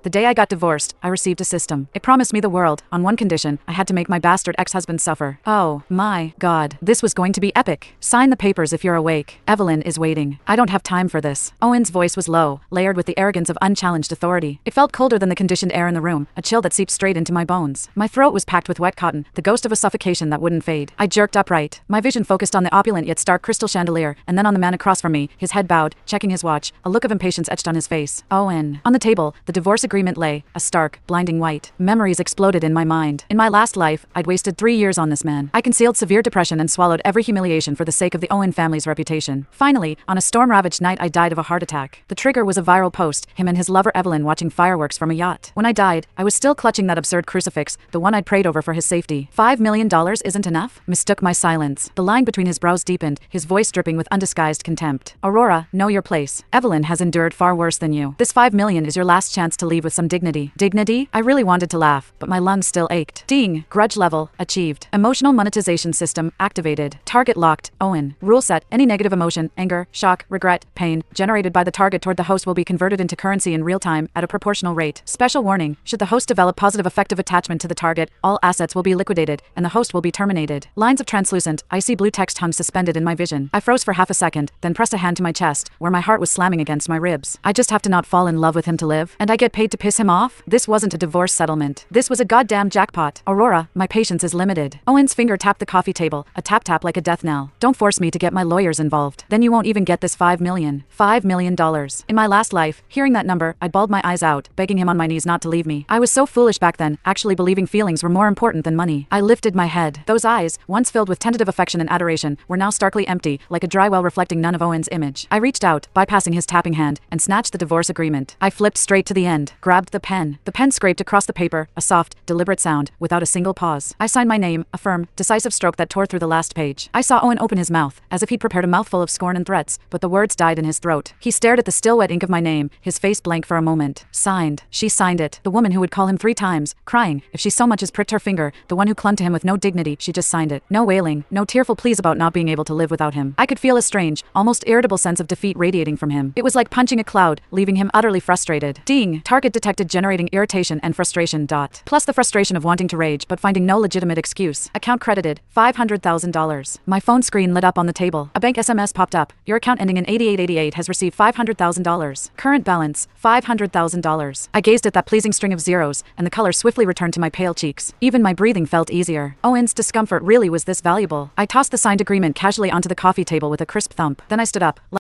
The day I got divorced, I received a system. It promised me the world, on one condition: I had to make my bastard ex-husband suffer. Oh, my God. This was going to be epic. Sign the papers if you're awake. Evelyn is waiting. I don't have time for this. Owen's voice was low, layered with the arrogance of unchallenged authority. It felt colder than the conditioned air in the room, a chill that seeped straight into my bones. My throat was packed with wet cotton, the ghost of a suffocation that wouldn't fade. I jerked upright. My vision focused on the opulent yet stark crystal chandelier, and then on the man across from me, his head bowed, checking his watch, a look of impatience etched on his face. Owen. On the table, the divorce agreement lay, a stark, blinding white. Memories exploded in my mind. In my last life, I'd wasted 3 years on this man. I concealed severe depression and swallowed every humiliation for the sake of the Owen family's reputation. Finally, on a storm-ravaged night, I died of a heart attack. The trigger was a viral post, him and his lover Evelyn watching fireworks from a yacht. When I died, I was still clutching that absurd crucifix, the one I'd prayed over for his safety. $5 million isn't enough? Mistook my silence. The line between his brows deepened, his voice dripping with undisguised contempt. Aurora, know your place. Evelyn has endured far worse than you. This $5 million is your last chance to leave with some dignity. Dignity? I really wanted to laugh, but my lungs still ached. Ding. Grudge level achieved. Emotional monetization system activated. Target locked. Owen. Rule set: any negative emotion, anger, shock, regret, pain, generated by the target toward the host will be converted into currency in real time at a proportional rate. Special warning: should the host develop positive affective attachment to the target, all assets will be liquidated, and the host will be terminated. Lines of translucent, icy blue text hung suspended in my vision. I froze for half a second, then pressed a hand to my chest, where my heart was slamming against my ribs. I just have to not fall in love with him to live, and I get paid to piss him off? This wasn't a divorce settlement. This was a goddamn jackpot. Aurora, my patience is limited. Owen's finger tapped the coffee table, a tap-tap like a death knell. Don't force me to get my lawyers involved. Then you won't even get this $5 million. $5 million. In my last life, hearing that number, I bawled my eyes out, begging him on my knees not to leave me. I was so foolish back then, actually believing feelings were more important than money. I lifted my head. Those eyes, once filled with tentative affection and adoration, were now starkly empty, like a dry well reflecting none of Owen's image. I reached out, bypassing his tapping hand, and snatched the divorce agreement. I flipped straight to the end, grabbed the pen. The pen scraped across the paper, a soft, deliberate sound, without a single pause. I signed my name, a firm, decisive stroke that tore through the last page. I saw Owen open his mouth, as if he'd prepared a mouthful of scorn and threats, but the words died in his throat. He stared at the still wet ink of my name, his face blank for a moment. Signed. She signed it. The woman who would call him 3 times, crying, if she so much as pricked her finger, the one who clung to him with no dignity, she just signed it. No wailing, no tearful pleas about not being able to live without him. I could feel a strange, almost irritable sense of defeat radiating from him. It was like punching a cloud, leaving him utterly frustrated. Ding. Target detected, generating irritation and frustration. Plus the frustration of wanting to rage but finding no legitimate excuse. Account credited, $500,000. My phone screen lit up on the table. A bank SMS popped up. Your account ending in 8888 has received $500,000. Current balance, $500,000. I gazed at that pleasing string of zeros, and the color swiftly returned to my pale cheeks. Even my breathing felt easier. Owen's discomfort really was this valuable. I tossed the signed agreement casually onto the coffee table with a crisp thump. Then I stood up.